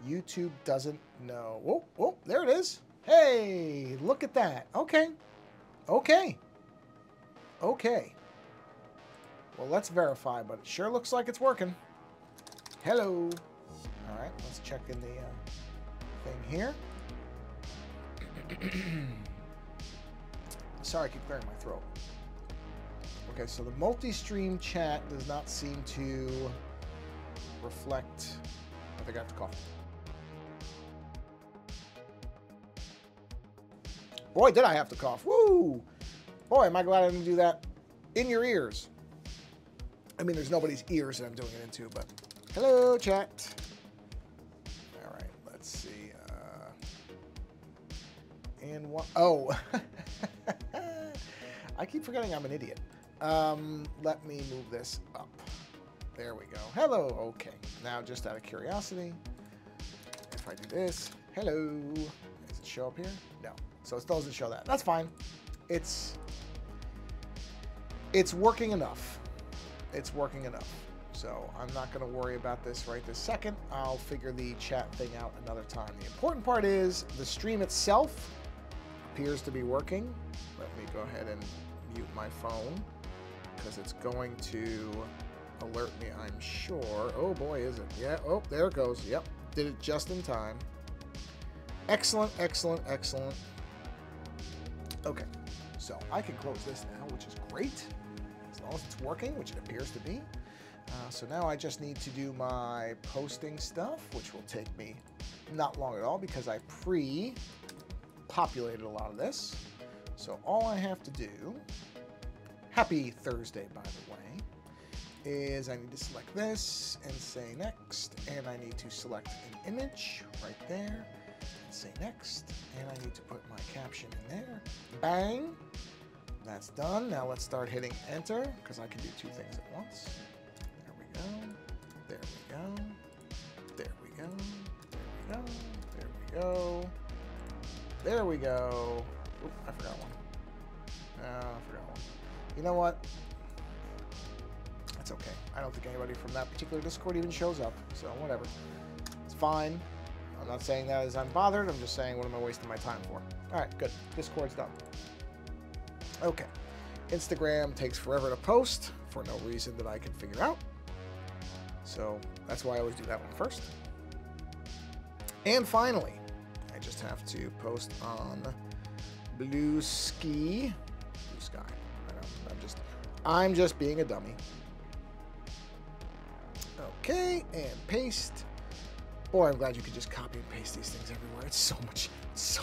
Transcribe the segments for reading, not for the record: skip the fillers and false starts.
YouTube doesn't know. Oh, oh, there it is. Hey, look at that. Okay. Okay. Okay. Well, let's verify, but it sure looks like it's working. Hello. All right, let's check in the thing here. Sorry, I keep clearing my throat. Okay, so the multi-stream chat does not seem to reflect. I think I have to cough. Boy, did I have to cough. Woo! Boy, am I glad I didn't do that in your ears. I mean, there's nobody's ears that I'm doing it into, but... Hello, chat. All right, let's see. And what... Oh. I keep forgetting I'm an idiot. Let me move this up. There we go. Hello. Okay. Now, just out of curiosity, if I do this, hello. Does it show up here? No. So it doesn't show that. That's fine. It's working enough. It's working enough. So I'm not going to worry about this right this second. I'll figure the chat thing out another time. The important part is the stream itself appears to be working. Let me go ahead and mute my phone because it's going to alert me, I'm sure. Oh boy, is it? Yeah, oh, there it goes. Yep, did it just in time. Excellent, excellent, excellent. Okay, so I can close this now, which is great. As long as it's working, which it appears to be. So now I just need to do my posting stuff, which will take me not long at all because I pre-populated a lot of this. So all I have to do, happy Thursday, by the way, is I need to select this and say next, and I need to select an image right there and say next, and I need to put my caption in there. Bang! That's done. Now let's start hitting enter because I can do two things at once. There we go. There we go. There we go. There we go. There we go. Oop, I forgot one. I forgot one. You know what? That's okay. I don't think anybody from that particular Discord even shows up, so whatever. It's fine. I'm not saying that as I'm bothered. I'm just saying what am I wasting my time for? All right, good. Discord's done. Okay. Instagram takes forever to post for no reason that I can figure out. So that's why I always do that one first. And finally, I just have to post on Blue Sky. I know, I'm just being a dummy. Okay, and paste. Boy, I'm glad you could just copy and paste these things everywhere. It's so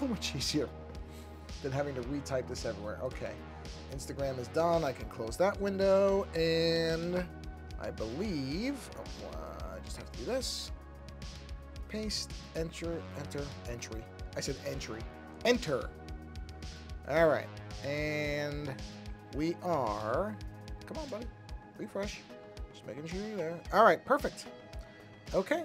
much easier than having to retype this everywhere. Okay, Instagram is done. I can close that window, and I believe I just have to do this. Paste, enter, entry. I said entry. Enter. All right, and we are. Come on, buddy. Refresh. Just making sure you're there. All right, perfect. Okay.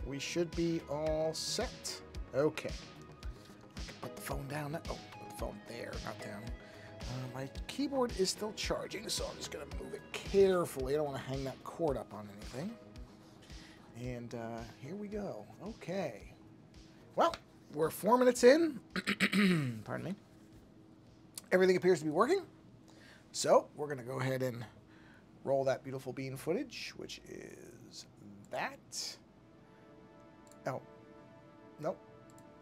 We should be all set. Okay. I can put the phone down. Oh, put the phone there, not down. My keyboard is still charging, so I'm just going to move it carefully. I don't want to hang that cord up on anything. And here we go. Okay. Well, we're 4 minutes in. Pardon me. Everything appears to be working. So we're going to go ahead and roll that beautiful bean footage, which is that. Oh. Nope.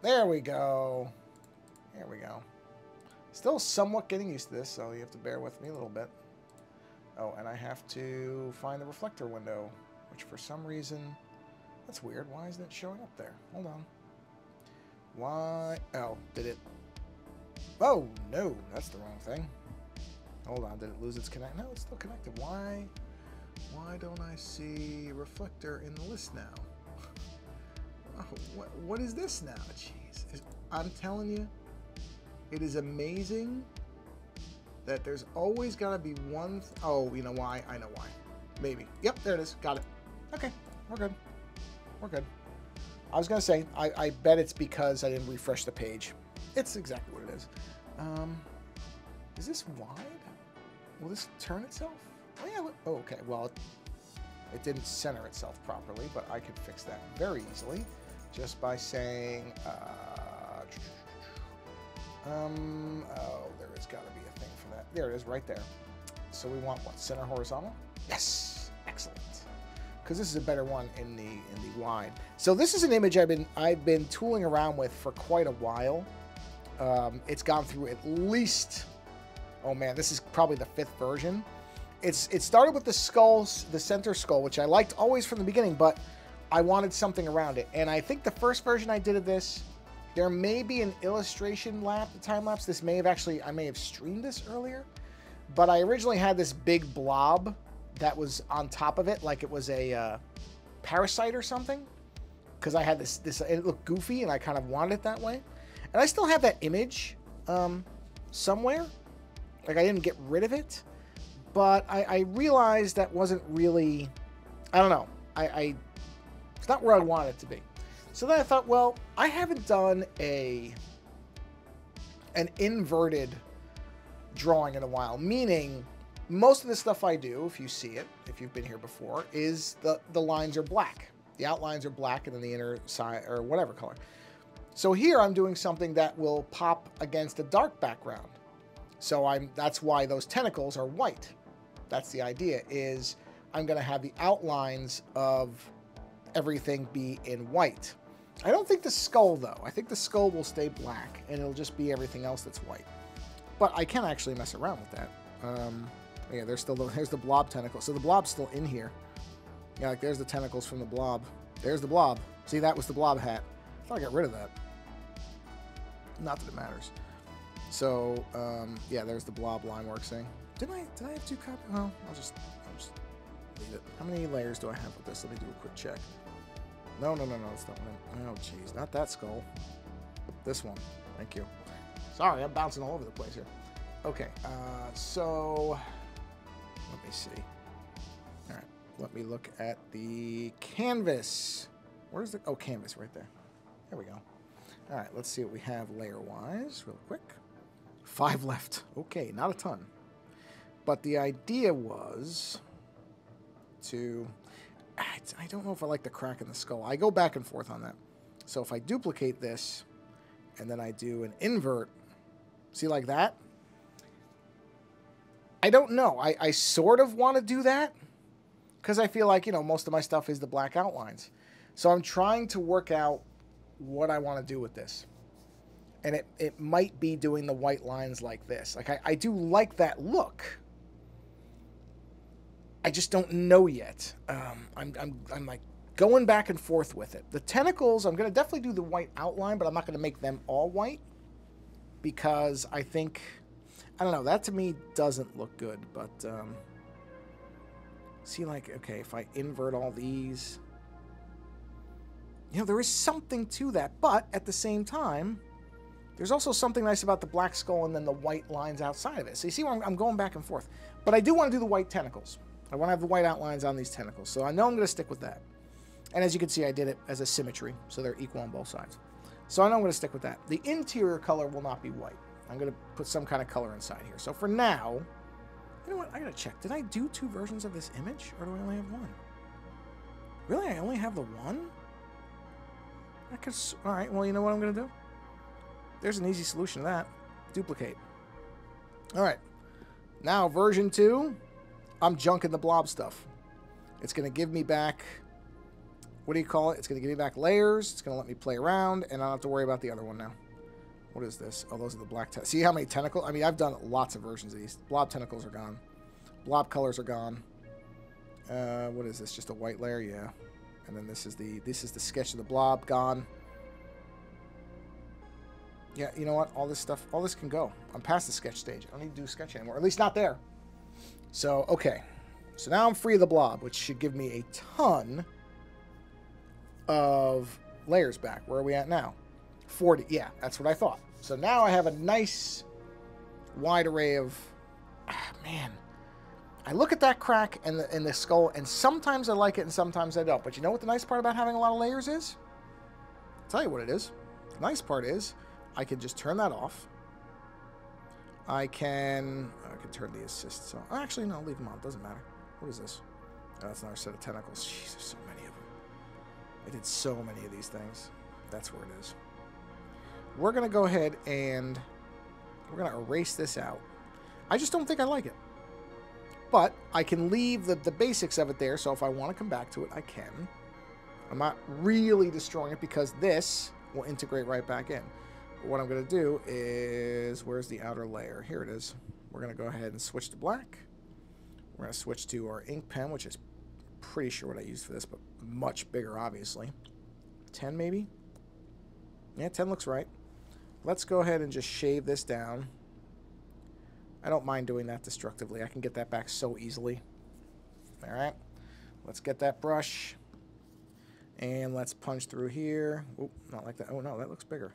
There we go. There we go. Still somewhat getting used to this, so you have to bear with me a little bit. Oh, and I have to find the reflector window, which for some reason, that's weird. Why isn't it showing up there? Hold on. Why? Oh, did it? Oh, no, that's the wrong thing. Hold on, did it lose its connect? No, it's still connected. Why don't I see reflector in the list now? Oh, what is this now? Jeez, I'm telling you. It is amazing that there's always got to be one... Oh, you know why? I know why. Maybe. Yep, there it is. Got it. Okay, we're good. We're good. I was going to say, I bet it's because I didn't refresh the page. It's exactly what it is. Is this wide? Will this turn itself? Oh, yeah. Oh, okay. Well, It didn't center itself properly, but I could fix that very easily just by saying, oh, there has got to be a thing for that. There it is, right there. So we want what? Center horizontal? Yes, excellent. Because this is a better one in the wide. So this is an image I've been tooling around with for quite a while. It's gone through at least, oh man, this is probably the 5th version. It started with the skulls, the center skull, which I liked always from the beginning, but I wanted something around it. And I think the first version I did of this, there may be an illustration time lapse. This may have actually, I may have streamed this earlier, but I originally had this big blob that was on top of it, like it was a parasite or something, because I had this, it looked goofy and I kind of wanted it that way. And I still have that image somewhere. Like I didn't get rid of it, but I realized that wasn't really, I don't know. It's not where I want it to be. So then I thought, well, I haven't done an inverted drawing in a while, meaning most of the stuff I do, if you see it, if you've been here before, is the lines are black. The outlines are black and then the inner side, or whatever color. So here I'm doing something that will pop against a dark background. So that's why those tentacles are white. That's the idea, is I'm going to have the outlines of everything be in white. I don't think the skull, though. I think the skull will stay black, and it'll just be everything else that's white. But I can actually mess around with that. Yeah, there's the blob tentacle. So the blob's still in here. Yeah, like there's the tentacles from the blob. There's the blob. See, that was the blob hat. I thought I got rid of that. Not that it matters. So, yeah, there's the blob line work thing. Did I have 2 copies? Well, I'll just leave it. How many layers do I have with this? Let me do a quick check. No, it's not one. Oh, jeez, not that skull. This one. Thank you. Sorry, I'm bouncing all over the place here. Okay, so let me see. All right, let me look at the canvas. Where's the, oh, canvas right there. There we go. All right, let's see what we have layer-wise real quick. 5 left. Okay, not a ton. But the idea was to, I don't know if I like the crack in the skull. I go back and forth on that. So if I duplicate this and then I do an invert, see like that? I don't know. I sort of want to do that because I feel like, you know, most of my stuff is the black outlines. So I'm trying to work out what I want to do with this. And it might be doing the white lines like this. Like I do like that look. I just don't know yet. I'm like going back and forth with it. The tentacles, I'm going to definitely do the white outline, but I'm not going to make them all white because I think, I don't know, that to me doesn't look good. But see, like, okay, if I invert all these, you know, there is something to that, but at the same time, there's also something nice about the black skull and then the white lines outside of it. So you see where I'm going back and forth. But I do want to do the white tentacles. I want to have the white outlines on these tentacles. So I know I'm going to stick with that. And as you can see, I did it as a symmetry, so they're equal on both sides. So I know I'm going to stick with that. The interior color will not be white. I'm going to put some kind of color inside here. So for now, you know what? I got to check. Did I do 2 versions of this image, or do I only have 1? Really? I only have the 1? I could. All right, well, you know what I'm going to do? There's an easy solution to that. Duplicate. All right. Now, version 2, I'm junking the blob stuff. It's going to give me back, what do you call it? It's going to give me back layers. It's going to let me play around, and I don't have to worry about the other one now. What is this? Oh, those are the black tentacles. See how many tentacles? I mean, I've done lots of versions of these. Blob tentacles are gone. Blob colors are gone. What is this? Just a white layer? Yeah. And then this is the sketch of the blob gone. Yeah, you know what? All this can go. I'm past the sketch stage. I don't need to do sketch anymore. At least not there. So, okay. So now I'm free of the blob, which should give me a ton of layers back. Where are we at now? 40. Yeah, that's what I thought. So now I have a nice wide array of... man. I look at that crack in the skull, and sometimes I like it and sometimes I don't. But you know what the nice part about having a lot of layers is? I'll tell you what it is. The nice part is I can just turn that off. I can turn the assists on. Actually, no, leave them on. Doesn't matter. What is this? Oh, that's another set of tentacles. Jeez, there's so many of them. I did so many of these things. That's where it is. We're going to go ahead and we're going to erase this out. I just don't think I like it. But I can leave the basics of it there, so if I want to come back to it, I can. I'm not really destroying it because this will integrate right back in. But what I'm going to do is, where's the outer layer? Here it is. We're going to go ahead and switch to black. We're going to switch to our ink pen, which is pretty sure what I used for this, but much bigger, obviously. 10 maybe? Yeah, 10 looks right. Let's go ahead and just shave this down. I don't mind doing that destructively. I can get that back so easily. All right. Let's get that brush. And let's punch through here. Oh, not like that. Oh, no, that looks bigger.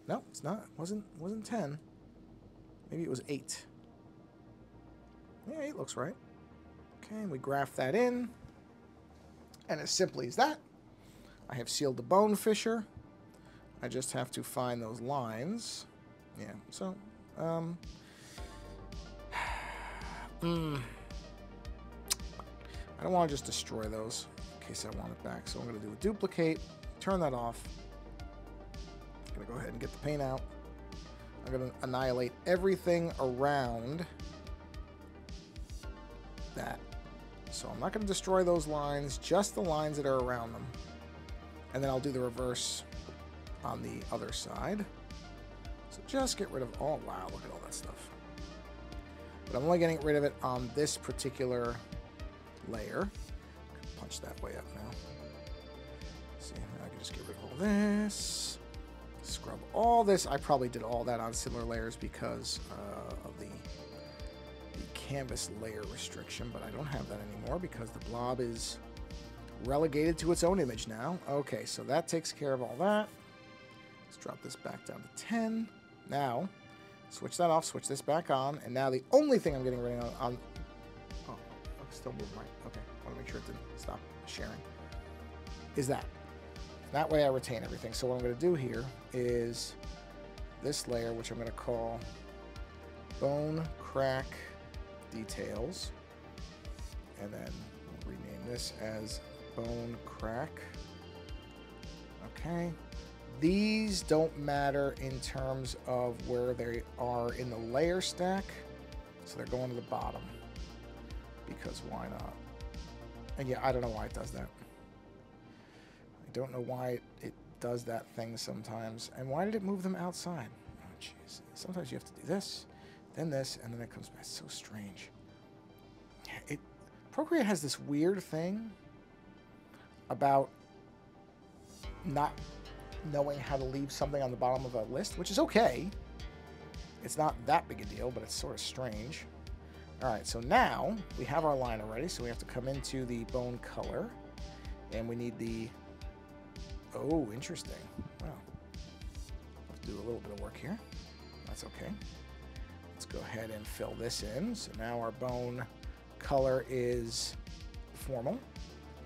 No, it's not. Wasn't 10. Maybe it was 8. Yeah, 8 looks right. Okay, and we graph that in. And as simply as that, I have sealed the bone fissure. I just have to find those lines. Yeah, so, I don't want to just destroy those in case I want it back. So I'm going to do a duplicate, turn that off. I'm going to go ahead and get the paint out. I'm going to annihilate everything around that. So I'm not going to destroy those lines, just the lines that are around them. And then I'll do the reverse on the other side. So just get rid of all, wow, look at all that stuff. But I'm only getting rid of it on this particular layer. Punch that way up now. See, I can just get rid of all this. Scrub all this. I probably did all that on similar layers because of the canvas layer restriction, but I don't have that anymore because the blob is relegated to its own image now. Okay, so that takes care of all that. Let's drop this back down to 10. Now, switch that off, switch this back on, and now the only thing I'm getting rid of on oh, still moving right. Okay, I want to make sure it didn't stop sharing. Is that. That way I retain everything. So what I'm going to do here is this layer, which I'm going to call Bone Crack Details, and then we'll rename this as Bone Crack. Okay. These don't matter in terms of where they are in the layer stack, so they're going to the bottom, because why not? And yeah, I don't know why it does that. I don't know why it does that thing sometimes. And why did it move them outside? Oh, jeez. Sometimes you have to do this, and then it comes back. It's so strange. Procreate has this weird thing about not knowing how to leave something on the bottom of a list, which is okay. It's not that big a deal, but it's sort of strange. All right, so now we have our line already, so we have to come into the bone color, and we need the, oh, interesting. Wow. Have to do a little bit of work here. That's okay. Let's go ahead and fill this in. So now our bone color is formal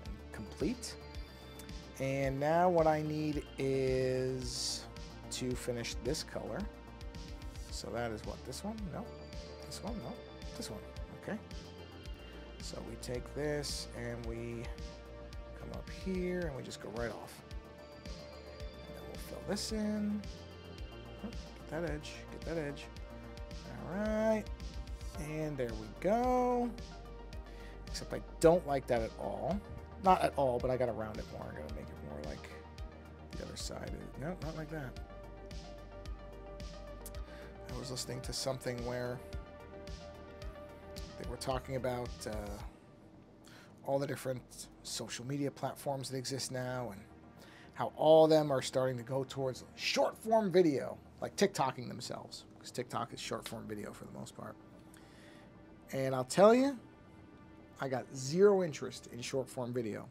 and complete. And now what I need is to finish this color. So that is what, this one? No. This one? No. This one. Okay. So we take this and we come up here and we just go right off. And then we'll fill this in. Oh, get that edge. Get that edge. All right. And there we go. Except I don't like that at all. Not at all, but I gotta round it more. I gotta make it more like the other side. No, not like that. I was listening to something where they were talking about all the different social media platforms that exist now and how all of them are starting to go towards short form video, like TikToking themselves, because TikTok is short form video for the most part. And I'll tell you, I got zero interest in short form video.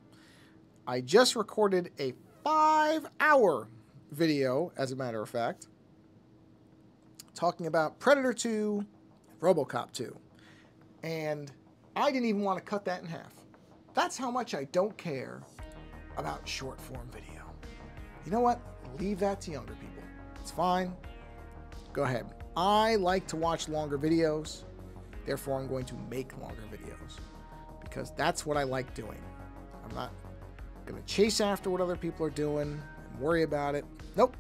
I just recorded a 5-hour video, as a matter of fact, talking about Predator 2 and RoboCop 2. And I didn't even want to cut that in half. That's how much I don't care about short form video. You know what? Leave that to younger people. It's fine. Go ahead. I like to watch longer videos. Therefore, I'm going to make longer videos. because that's what I like doing. I'm not going to chase after what other people are doing and worry about it. Nope.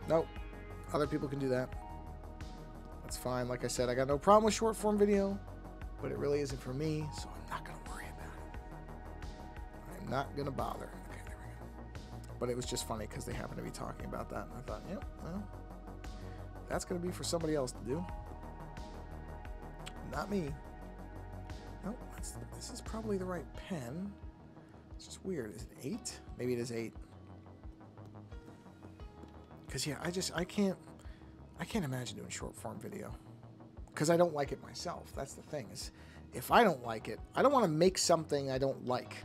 Nope. Other people can do that. That's fine. Like I said, I got no problem with short form video, but it really isn't for me, so I'm not going to worry about it. I'm not going to bother. Okay, there we go. But it was just funny because they happened to be talking about that, and I thought, yep, well, that's going to be for somebody else to do. Not me. Nope, this is probably the right pen. It's just weird. Is it 8? Maybe it is 8. Because yeah, I can't imagine doing short form video. Because I don't like it myself. That's the thing. Is if I don't like it, I don't want to make something I don't like.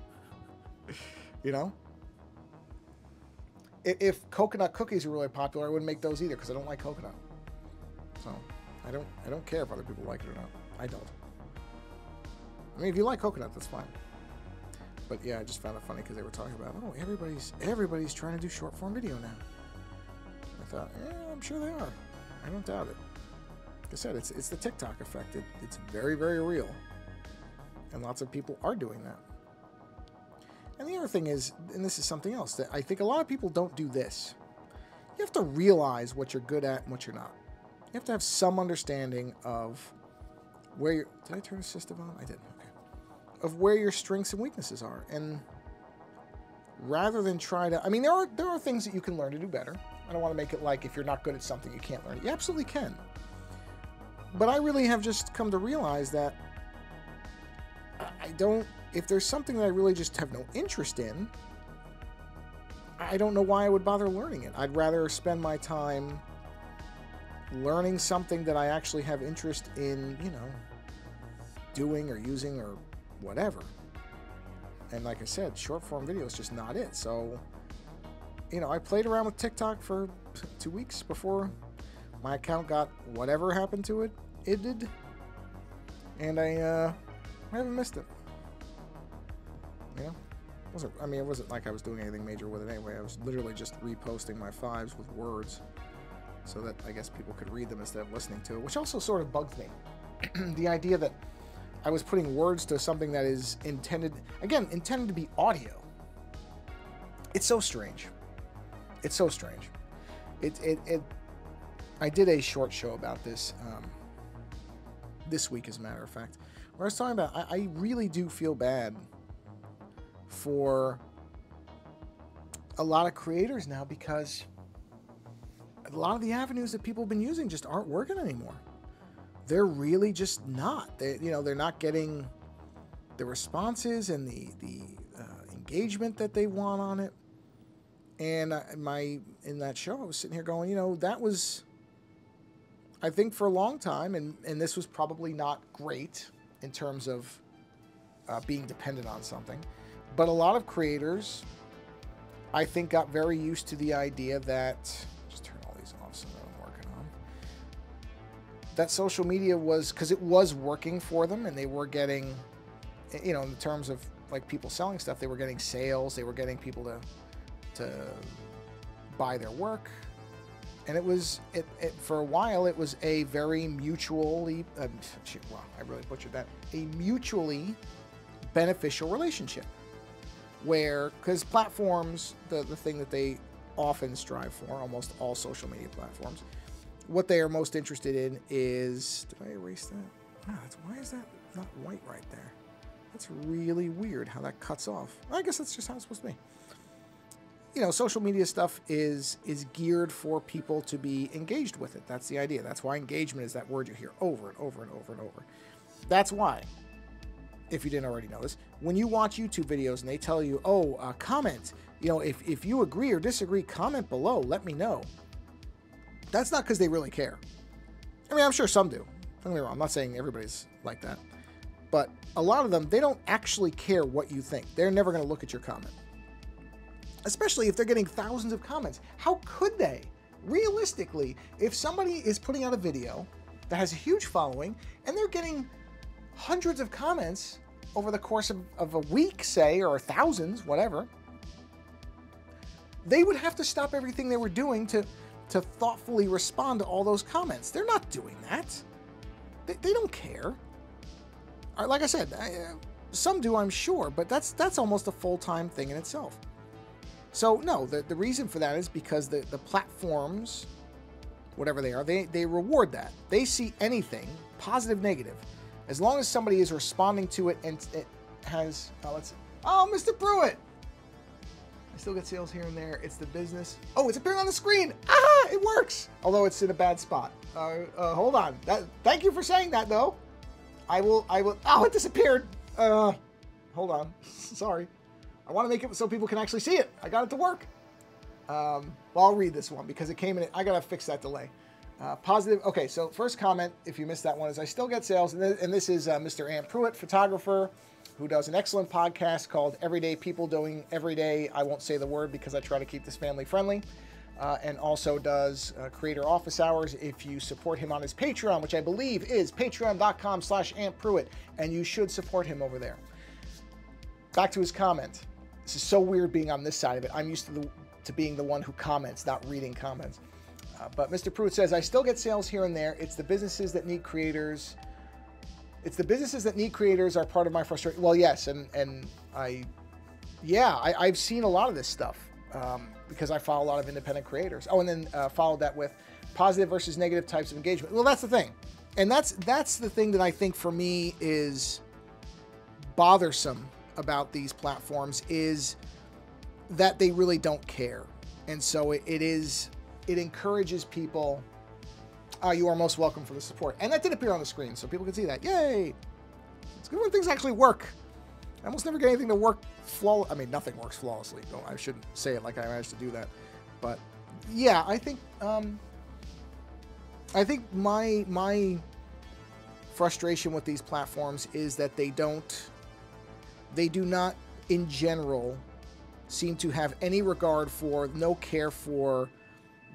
You know? If coconut cookies are really popular, I wouldn't make those either because I don't like coconut. So I don't care if other people like it or not. I don't. I mean, if you like coconut, that's fine. But yeah, I just found it funny because they were talking about, oh, everybody's trying to do short form video now. I thought, yeah, I'm sure they are. I don't doubt it. Like I said, it's the TikTok effect. It's very, very real, and lots of people are doing that. And the other thing is, and this is something else that I think a lot of people don't do this. You have to realize what you're good at and what you're not. You have to have some understanding of where you're... Did I turn the system on? I did. Okay. Of where your strengths and weaknesses are. And rather than try to... I mean, there are things that you can learn to do better. I don't want to make it like if you're not good at something, you can't learn it. You absolutely can. But I really have just come to realize that I don't... If there's something that I really just have no interest in, I don't know why I would bother learning it. I'd rather spend my time learning something that I actually have interest in, you know, doing or using or whatever. And like I said, short form video is just not it. So, you know, I played around with TikTok for 2 weeks before my account got whatever happened to it. It did. And I haven't missed it. You know? It wasn't like I was doing anything major with it anyway. I was literally just reposting my 5s with words so that I guess people could read them instead of listening to it, which also sort of bugs me. The idea that I was putting words to something that is intended to be audio. It's so strange. It's so strange. I did a short show about this this week, as a matter of fact, where I was talking about I really do feel bad for a lot of creators now because a lot of the avenues that people have been using just aren't working anymore. They're really just not. They're not getting the responses and the engagement that they want on it. And in that show, I was sitting here going, that was, I think, for a long time, and this was probably not great in terms of being dependent on something. But a lot of creators, I think, got very used to the idea that, just turn all these off so that I'm working on, that social media was, because it was working for them, and they were getting, in terms of like people selling stuff, they were getting sales, they were getting people to buy their work. And it was, for a while, it was a very mutually, I really butchered that, a mutually beneficial relationship. Where, because platforms, the thing that they often strive for, almost all social media platforms, what they are most interested in is, did I erase that? Why is that not white right there? That's really weird how that cuts off. I guess that's just how it's supposed to be. Social media stuff is geared for people to be engaged with it. That's the idea. That's why engagement is that word you hear over and over and over and over. That's why, if you didn't already know this, when you watch YouTube videos and they tell you, comment, if you agree or disagree, comment below, let me know. That's not because they really care. I mean, I'm sure some do. Don't get me wrong, I'm not saying everybody's like that. But a lot of them, they don't actually care what you think. They're never going to look at your comment. Especially if they're getting thousands of comments. How could they? Realistically, if somebody is putting out a video that has a huge following and they're getting hundreds of comments over the course of a week, say, or thousands, whatever, they would have to stop everything they were doing to thoughtfully respond to all those comments. They're not doing that. They don't care. Like I said, Some do, I'm sure, but that's almost a full-time thing in itself. So no, the reason for that is because the platforms, whatever they are, they reward that. They see anything, positive, negative, as long as somebody is responding to it and it has, let's see. Oh, Mr. Pruitt! I still get sales here and there. It's the business. Oh, it's appearing on the screen. Ah, it works. Although it's in a bad spot. Hold on. Thank you for saying that, though. I will. Oh, it disappeared. Hold on. Sorry. I want to make it so people can actually see it. I got it to work. Well, I'll read this one because it came in. I got to fix that delay. Positive. Okay, so first comment, if you missed that one, is I still get sales. And this is Mr. Ant Pruitt, photographer, who does an excellent podcast called Everyday People Doing Everyday. I won't say the word because I try to keep this family friendly. And also does creator office hours. If you support him on his Patreon, which I believe is patreon.com/AntPruitt, and you should support him over there. Back to his comment. This is so weird being on this side of it. I'm used to being the one who comments, not reading comments. But Mr. Pruitt says, I still get sales here and there. It's the businesses that need creators. It's the businesses that need creators are part of my frustration. Well, yes, and I've seen a lot of this stuff because I follow a lot of independent creators. Oh, and then followed that with positive versus negative types of engagement. Well, that's the thing. And that's the thing that I think for me is bothersome about these platforms is that they really don't care. And so it encourages people, you are most welcome for the support. And that did appear on the screen, so people can see that. Yay! It's good when things actually work. I almost never get anything to work flawlessly. I mean, nothing works flawlessly. No, I shouldn't say it like I managed to do that. But yeah, I think my frustration with these platforms is that they do not, in general, seem to have any regard for, no care for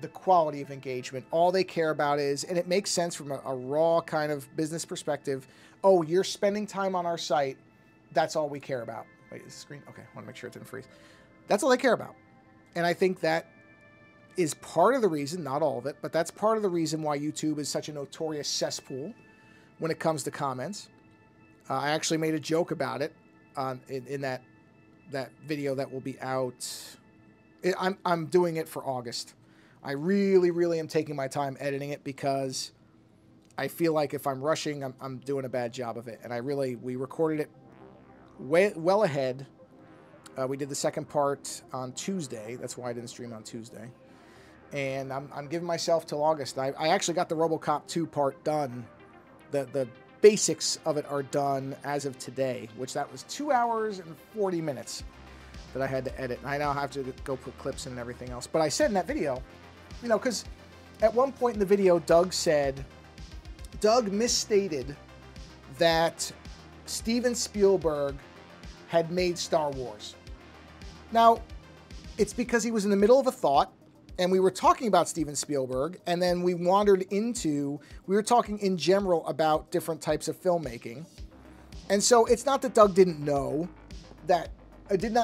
the quality of engagement. All they care about is, and it makes sense from a raw kind of business perspective, oh, you're spending time on our site, that's all we care about. Wait, is the screen? Okay, I want to make sure it didn't freeze. That's all they care about. And I think that is part of the reason, not all of it, but that's part of the reason why YouTube is such a notorious cesspool when it comes to comments. I actually made a joke about it in that video that will be out. I'm doing it for August. I really, really am taking my time editing it because I feel like if I'm rushing, I'm doing a bad job of it. And we recorded it well ahead. We did the second part on Tuesday. That's why I didn't stream on Tuesday. And I'm giving myself till August. I actually got the RoboCop 2 part done. The basics of it are done as of today, which that was 2 hours and 40 minutes that I had to edit. And I now have to go put clips in and everything else. But I said in that video, you know, because at one point in the video, Doug misstated that Steven Spielberg had made Star Wars. Now, it's because he was in the middle of a thought, and we were talking about Steven Spielberg, and then we were talking in general about different types of filmmaking. And so it's not that Doug didn't know that,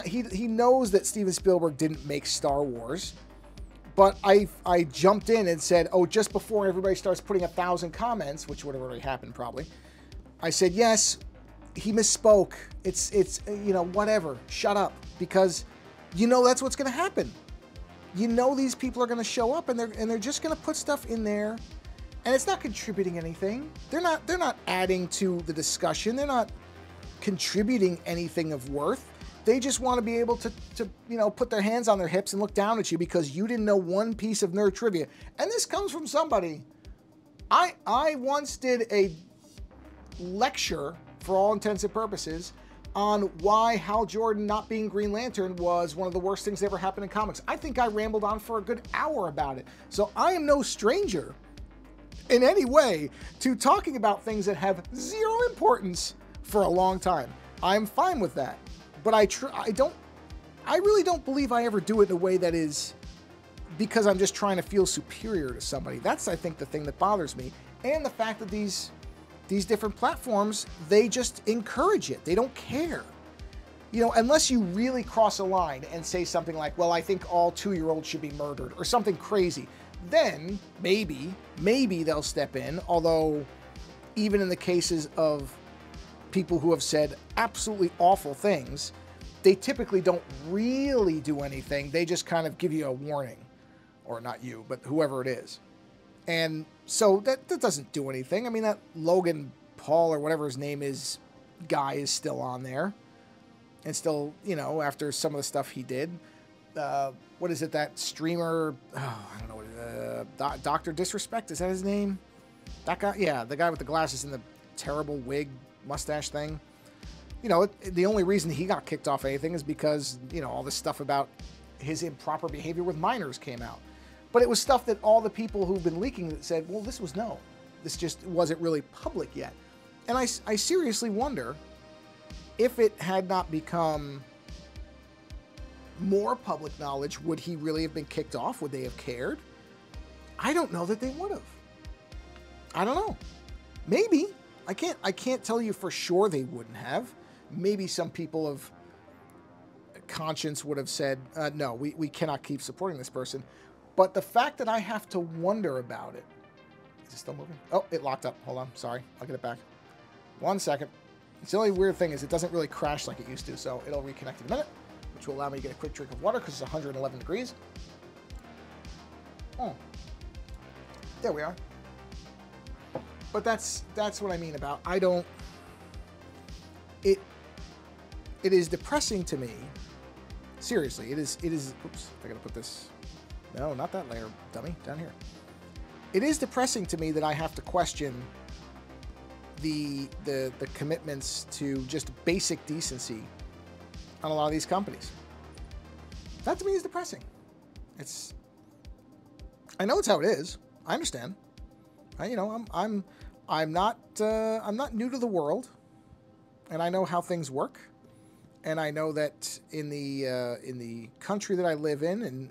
he knows that Steven Spielberg didn't make Star Wars, but I jumped in and said, oh, just before everybody starts putting 1,000 comments, which would have already happened probably, I said, yes, he misspoke. It's you know, whatever, shut up, because you know that's what's going to happen. You know these people are going to show up and they're just going to put stuff in there, and it's not contributing anything. They're not adding to the discussion. They're not contributing anything of worth. They just want to be able to you know, put their hands on their hips and look down at you because you didn't know one piece of nerd trivia. And this comes from somebody. I once did a lecture, for all intents and purposes, on why Hal Jordan not being Green Lantern was one of the worst things that ever happened in comics. I think I rambled on for a good hour about it. So I am no stranger in any way to talking about things that have zero importance for a long time. I'm fine with that. But I really don't believe I ever do it in a way that is because I'm just trying to feel superior to somebody. That's, I think, the thing that bothers me. And the fact that these different platforms, they just encourage it. They don't care. You know, unless you really cross a line and say something like, well, I think all 2-year-olds should be murdered or something crazy. Then maybe they'll step in. Although even in the cases of people who have said absolutely awful things, they typically don't really do anything. They just kind of give you a warning. Or not you, but whoever it is. And so that doesn't do anything. I mean, that Logan Paul or whatever his name is guy is still on there. And still, you know, after some of the stuff he did. What is it, that streamer? Oh, I don't know what it is. Dr. Disrespect, is that his name? That guy? Yeah, the guy with the glasses and the terrible wig mustache thing. You know, the only reason he got kicked off anything is because, you know, all this stuff about his improper behavior with minors came out. But it was stuff that all the people who've been leaking it said, well, this was known. This just wasn't really public yet. And I seriously wonder if it had not become more public knowledge, would he really have been kicked off? Would they have cared? I don't know that they would have. I don't know. Maybe. I can't tell you for sure they wouldn't have. Maybe some people of conscience would have said, no, we cannot keep supporting this person. But the fact that I have to wonder about it... Is it still moving? Oh, it locked up. Hold on. Sorry. I'll get it back. 1 second. The only weird thing is it doesn't really crash like it used to, so it'll reconnect in a minute, which will allow me to get a quick drink of water because it's 111 degrees. Oh. There we are. But that's what I mean about... I don't... It is depressing to me. Seriously, it is... Oops. I gotta put this... No, not that layer, dummy. Down here. It is depressing to me that I have to question the commitments to just basic decency on a lot of these companies. That to me is depressing. It's... I know it's how it is. I understand. You know, I'm not new to the world, and I know how things work, and I know that in the country that I live in, and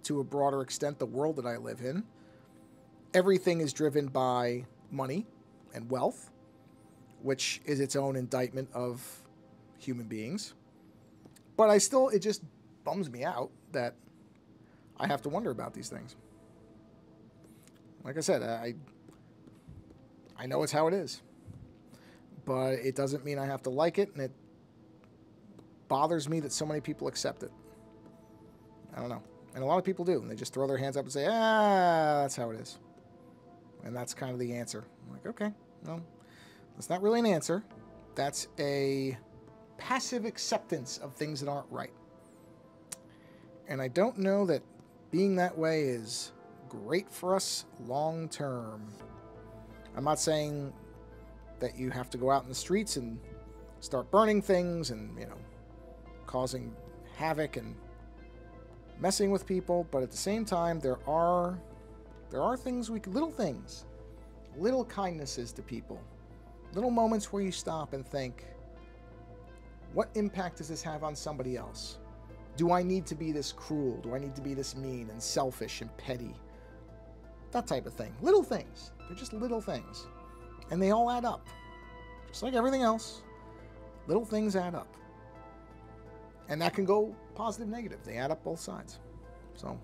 to a broader extent, the world that I live in, everything is driven by money and wealth, which is its own indictment of human beings. But it just bums me out that I have to wonder about these things. Like I said, I know it's how it is, but it doesn't mean I have to like it, and it bothers me that so many people accept it. I don't know. And a lot of people do, and they just throw their hands up and say, that's how it is. And that's kind of the answer. I'm like, okay, no, that's not really an answer. That's a passive acceptance of things that aren't right. And I don't know that being that way is great for us long term. I'm not saying that you have to go out in the streets and start burning things and, you know, causing havoc and messing with people, but at the same time, there are things little kindnesses to people, little moments where you stop and think, what impact does this have on somebody else? Do I need to be this cruel? Do I need to be this mean and selfish and petty? That type of thing. Little things. They're just little things. And they all add up. Just like everything else, little things add up. And that can go positive, negative. They add up both sides. So,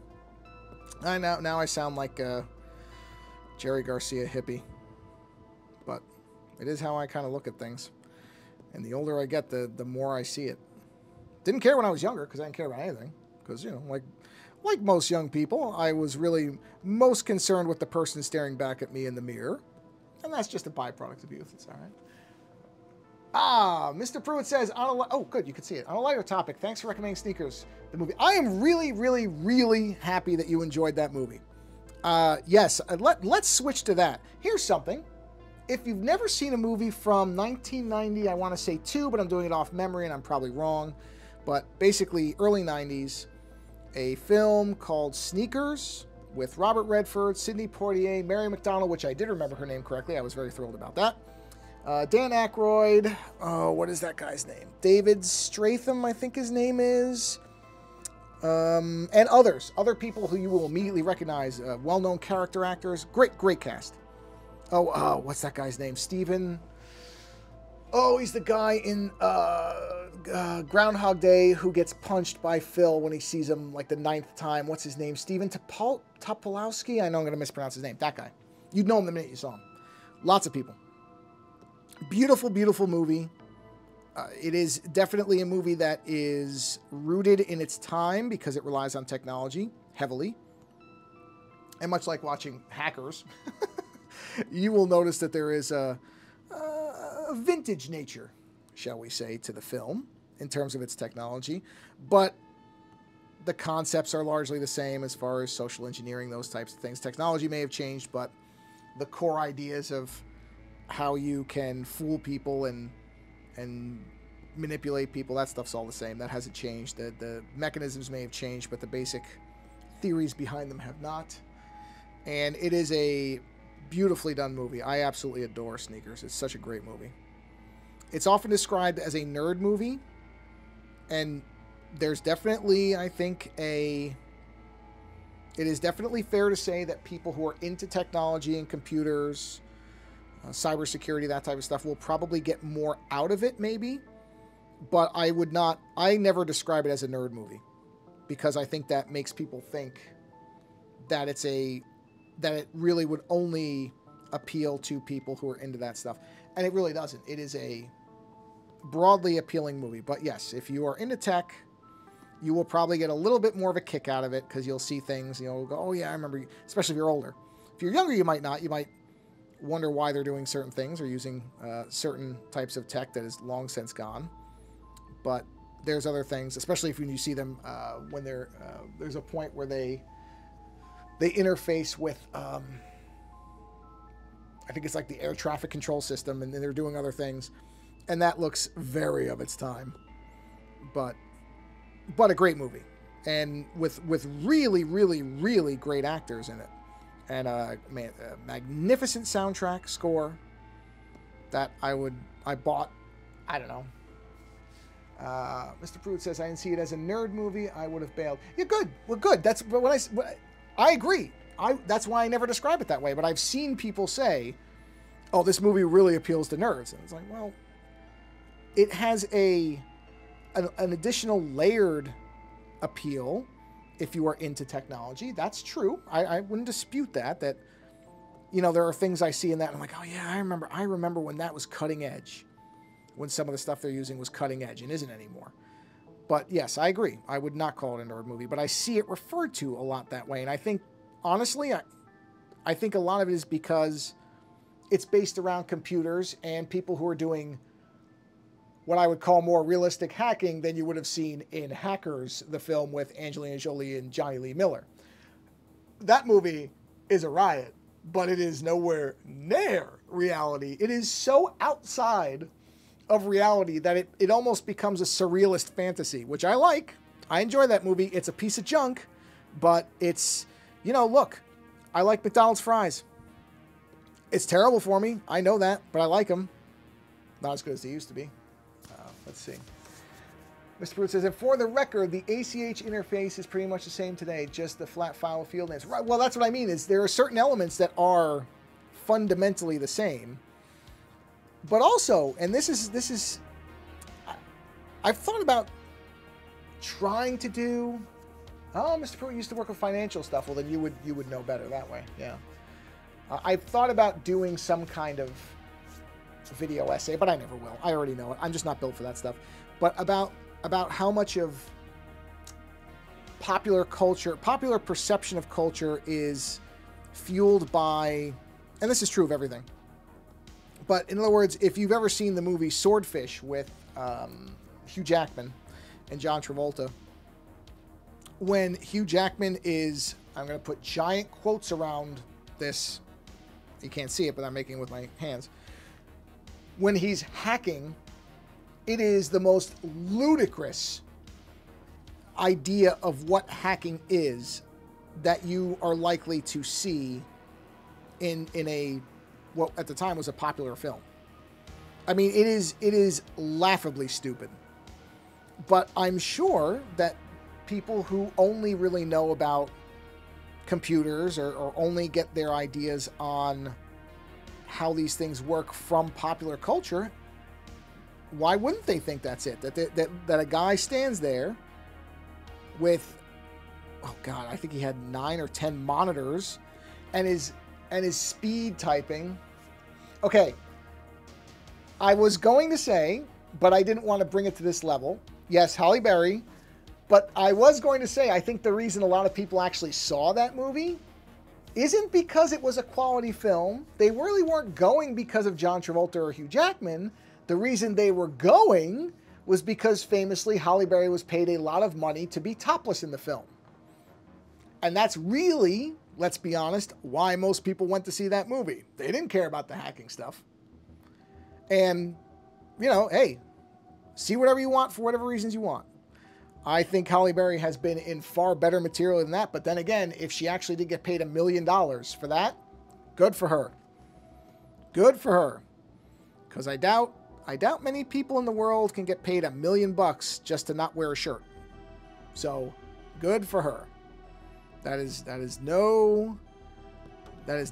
now I sound like a Jerry Garcia hippie. But it is how I kind of look at things. And the older I get, the more I see it. Didn't care when I was younger, because I didn't care about anything. Because, you know, like most young people, I was really most concerned with the person staring back at me in the mirror. And that's just a byproduct of youth. It's all right. Mr. Pruitt says, oh, good, you can see it. On a lighter topic, thanks for recommending Sneakers, the movie. I am really, really, really happy that you enjoyed that movie. Yes, let's switch to that. Here's something. If you've never seen a movie from 1990, I want to say 2, but I'm doing it off memory and I'm probably wrong. But basically, early 90s, a film called Sneakers with Robert Redford, Sidney Poitier, Mary McDonnell, which I did remember her name correctly. I was very thrilled about that. Dan Aykroyd, what is that guy's name? David Stratham, I think his name is. And other people who you will immediately recognize, well-known character actors. Great cast. What's that guy's name? Steven. Oh, he's the guy in Groundhog Day who gets punched by Phil when he sees him like the 9th time. What's his name? Steven Topolowski? I know I'm going to mispronounce his name. That guy. You'd know him the minute you saw him. Lots of people. Beautiful, beautiful movie. It is definitely a movie that is rooted in its time because it relies on technology heavily. And much like watching Hackers, you will notice that there is a vintage nature, shall we say, to the film in terms of its technology. But the concepts are largely the same as far as social engineering, those types of things. Technology may have changed, but the core ideas of how you can fool people and manipulate people, that stuff's all the same. That hasn't changed. The mechanisms may have changed, but the basic theories behind them have not. And it is a beautifully done movie. I absolutely adore Sneakers. It's such a great movie. It's often described as a nerd movie, and there's definitely, I think, it is definitely fair to say that people who are into technology and computers, cybersecurity, that type of stuff, will probably get more out of it, maybe. But I never describe it as a nerd movie, because I think that makes people think that that it really would only appeal to people who are into that stuff. And it really doesn't. It is a broadly appealing movie. But yes, if you are into tech, you will probably get a little bit more of a kick out of it, because you'll see things, go, oh yeah, I remember, especially if you're older. If you're younger, you might not. You might wonder why they're doing certain things or using certain types of tech that is long since gone. But there's other things, especially if when you see them when there's a point where they interface with, I think it's like the air traffic control system, and then they're doing other things, and that looks very of its time. But a great movie, and with really, really, really great actors in it, and a magnificent soundtrack score that I bought. I don't know. Mr. Pruitt says, I didn't see it as a nerd movie. I would have bailed. Yeah, good. Well, good. That's what I agree. That's why I never describe it that way. But I've seen people say, oh, this movie really appeals to nerds. And it's like, well, it has an additional layered appeal if you are into technology. That's true. I wouldn't dispute that there are things I see in that, and I'm like, oh yeah, I remember when that was cutting edge, when some of the stuff they're using was cutting edge and isn't anymore. But yes, I agree. I would not call it a nerd movie, but I see it referred to a lot that way. And I think, honestly, I think a lot of it is because it's based around computers and people who are doing what I would call more realistic hacking than you would have seen in Hackers, the film with Angelina Jolie and Johnny Lee Miller. That movie is a riot, but it is nowhere near reality. It is so outside of reality that it almost becomes a surrealist fantasy, which I like. I enjoy that movie. It's a piece of junk, but it's, look, I like McDonald's fries. It's terrible for me. I know that, but I like them. Not as good as they used to be. Let's see. Mr. Pruitt says, and for the record, the ACH interface is pretty much the same today, just the flat file field names. Right. Well, that's what I mean, is there are certain elements that are fundamentally the same. But also, and this is I've thought about trying to do, Mr. Pruitt used to work with financial stuff. Well, then you would know better that way. Yeah. I've thought about doing some kind of video essay, but I never will. I already know it. I'm just not built for that stuff. But about how much of popular perception of culture is fueled by, and this is true of everything, but in other words, if you've ever seen the movie Swordfish with Hugh Jackman and John Travolta, when Hugh Jackman is, I'm going to put giant quotes around this, you can't see it, but I'm making it with my hands. When he's hacking, it is the most ludicrous idea of what hacking is that you are likely to see in a, what at the time was a popular film. I mean, it is laughably stupid. But I'm sure that people who only really know about computers or only get their ideas on how these things work from popular culture, why wouldn't they think that's it? That a guy stands there with, oh God, I think he had 9 or 10 monitors and is speed typing. Okay, I was going to say but I didn't want to bring it to this level. Yes, Halle Berry, but I was going to say, I think the reason a lot of people actually saw that movie isn't because it was a quality film. They really weren't going because of John Travolta or Hugh Jackman. The reason they were going was because famously Halle Berry was paid a lot of money to be topless in the film. And that's really, let's be honest, why most people went to see that movie. They didn't care about the hacking stuff. And, you know, hey, see whatever you want for whatever reasons you want. I think Halle Berry has been in far better material than that. But then again, if she actually did get paid $1 million for that, good for her. Good for her. Because I doubt many people in the world can get paid $1 million just to not wear a shirt. So, good for her. That is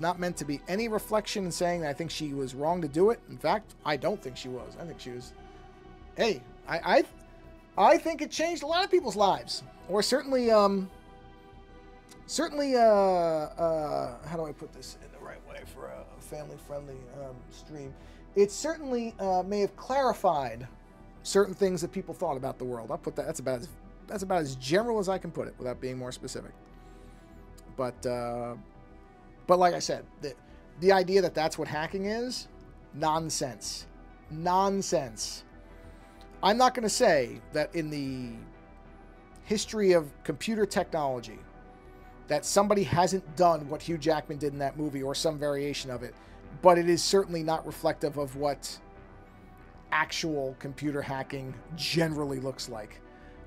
not meant to be any reflection in saying that I think she was wrong to do it. In fact, I don't think she was. I think she was. Hey, I think it changed a lot of people's lives, or certainly how do I put this in the right way for a family-friendly stream? It certainly may have clarified certain things that people thought about the world. I'll put that. That's about as general as I can put it without being more specific. But like I said, the idea that that's what hacking is, nonsense. Nonsense. I'm not going to say that in the history of computer technology that somebody hasn't done what Hugh Jackman did in that movie or some variation of it, but it is certainly not reflective of what actual computer hacking generally looks like.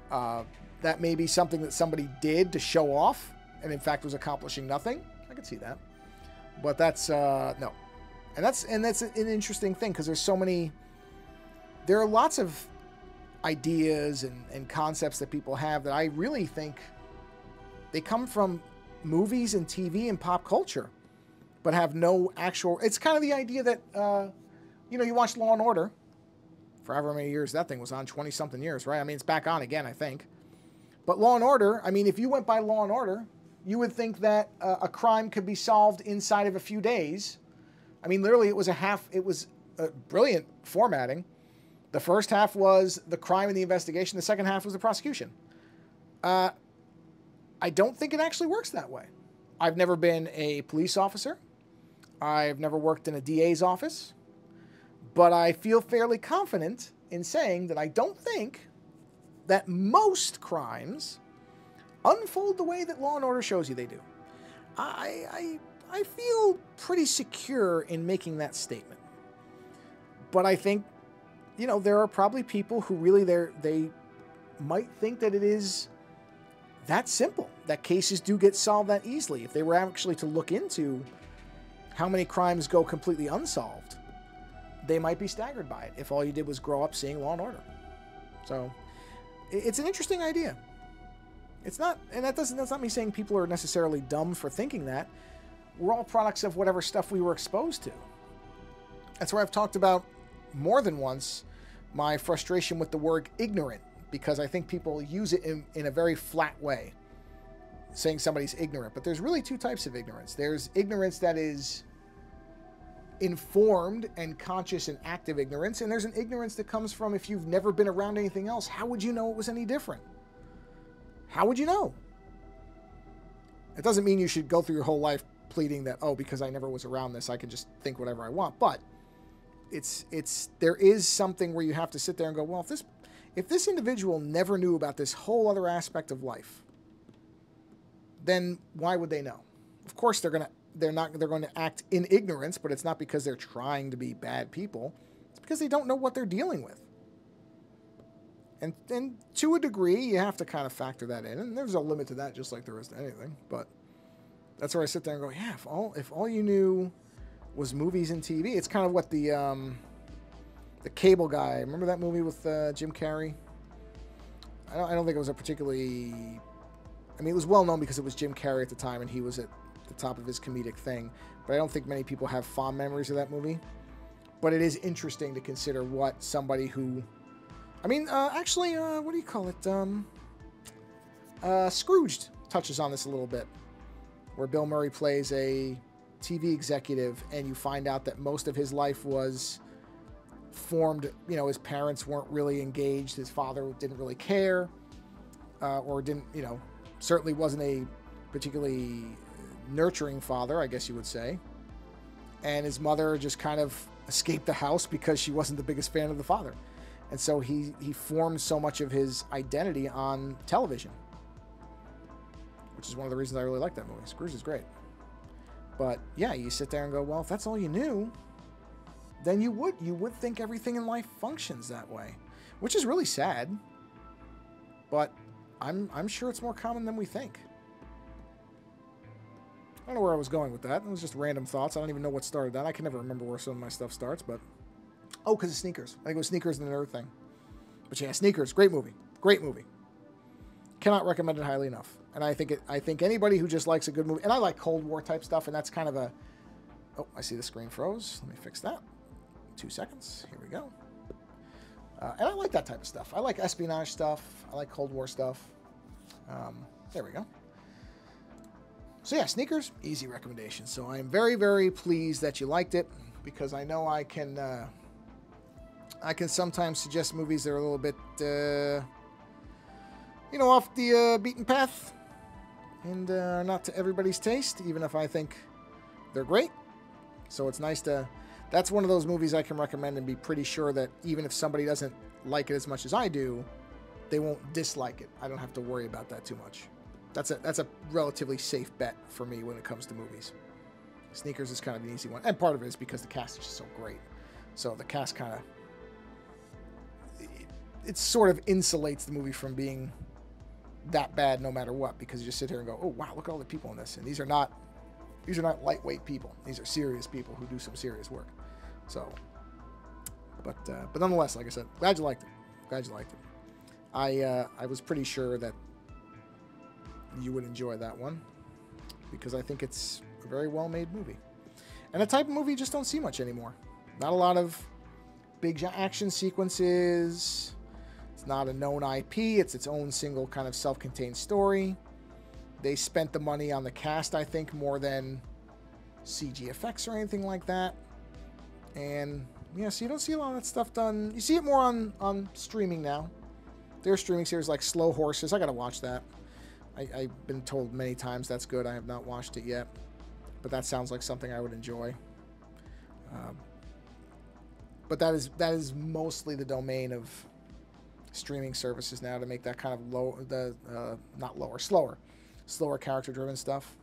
That may be something that somebody did to show off and in fact was accomplishing nothing. I could see that. But that's no. And that's an interesting thing because there are lots of ideas and concepts that people have that I really think they come from movies and TV and pop culture, but have no actual. It's kind of the idea that you watch Law and Order for however many years that thing was on, 20-something years, right? I mean, it's back on again, I think. But Law and Order, I mean, if you went by Law and Order, you would think that a crime could be solved inside of a few days. I mean, literally, it was a brilliant formatting. The first half was the crime and the investigation. The second half was the prosecution. I don't think it actually works that way. I've never been a police officer. I've never worked in a DA's office. But I feel fairly confident in saying that I don't think that most crimes unfold the way that Law and Order shows you they do. I feel pretty secure in making that statement. But I think, there are probably people who really they might think that it is that simple, that cases do get solved that easily. If they were actually to look into how many crimes go completely unsolved, they might be staggered by it if all you did was grow up seeing Law and Order. So it's an interesting idea. It's not, and that's not me saying people are necessarily dumb for thinking that. We're all products of whatever stuff we were exposed to. That's where I've talked about more than once my frustration with the word ignorant, because I think people use it in a very flat way, saying somebody's ignorant. But there's really two types of ignorance. There's ignorance that is informed and conscious and active ignorance, and there's an ignorance that comes from if you've never been around anything else. How would you know it was any different? How would you know? It doesn't mean you should go through your whole life pleading that, because I never was around this, I can just think whatever I want. But there is something where you have to sit there and go, well, if this individual never knew about this whole other aspect of life, then why would they know? Of course they're going to act in ignorance, but it's not because they're trying to be bad people. It's because they don't know what they're dealing with. And to a degree, you have to kind of factor that in. And there's a limit to that, just like there is to anything. But that's where I sit there and go, yeah, if all you knew was movies and TV, it's kind of what the Cable Guy. Remember that movie with Jim Carrey? I don't think it was a particularly. I mean, it was well known because it was Jim Carrey at the time, and he was at the top of his comedic thing. But I don't think many people have fond memories of that movie. But it is interesting to consider what somebody who. I mean, actually, what do you call it? Scrooged touches on this a little bit, where Bill Murray plays a TV executive, and you find out that most of his life was formed, you know, his parents weren't really engaged. His father didn't really care, or didn't, you know, certainly wasn't a particularly nurturing father, I guess you would say. And his mother just kind of escaped the house because she wasn't the biggest fan of the father. And so he formed so much of his identity on television, which is one of the reasons I really like that movie. Scrooge is great. But yeah, you sit there and go, well, if that's all you knew, then you would think everything in life functions that way, which is really sad. But I'm sure it's more common than we think. I don't know where I was going with that. It was just random thoughts. I don't even know what started that. I can never remember where some of my stuff starts, but... Oh, because of Sneakers. I think it was Sneakers and another thing. But yeah, Sneakers, great movie. Great movie. Cannot recommend it highly enough. And I think anybody who just likes a good movie... And I like Cold War type stuff, and that's kind of a... Oh, I see the screen froze. Let me fix that. 2 seconds. Here we go. And I like that type of stuff. I like espionage stuff. I like Cold War stuff. There we go. So yeah, Sneakers, easy recommendation. So I am very, very pleased that you liked it, because I know I can sometimes suggest movies that are a little bit, you know, off the beaten path, and are not to everybody's taste, even if I think they're great. So it's nice to... That's one of those movies I can recommend and be pretty sure that even if somebody doesn't like it as much as I do, they won't dislike it. I don't have to worry about that too much. That's a relatively safe bet for me when it comes to movies. Sneakers is kind of an easy one. And part of it is because the cast is just so great. So the cast kind of... It sort of insulates the movie from being that bad no matter what, because you just sit here and go, oh, wow, look at all the people in this. And these are not lightweight people. These are serious people who do some serious work. So, but nonetheless, like I said, glad you liked it. Glad you liked it. I was pretty sure that you would enjoy that one, because I think it's a very well-made movie. And a type of movie you just don't see much anymore. Not a lot of big action sequences. It's not a known IP. It's its own single kind of self-contained story. They spent the money on the cast, I think, more than CG effects or anything like that. And, yeah, so you don't see a lot of that stuff done. You see it more on streaming now. There are streaming series like Slow Horses. I gotta watch that. I've been told many times that's good. I have not watched it yet, but that sounds like something I would enjoy. But that is mostly the domain of streaming services now, to make that kind of slower character-driven stuff.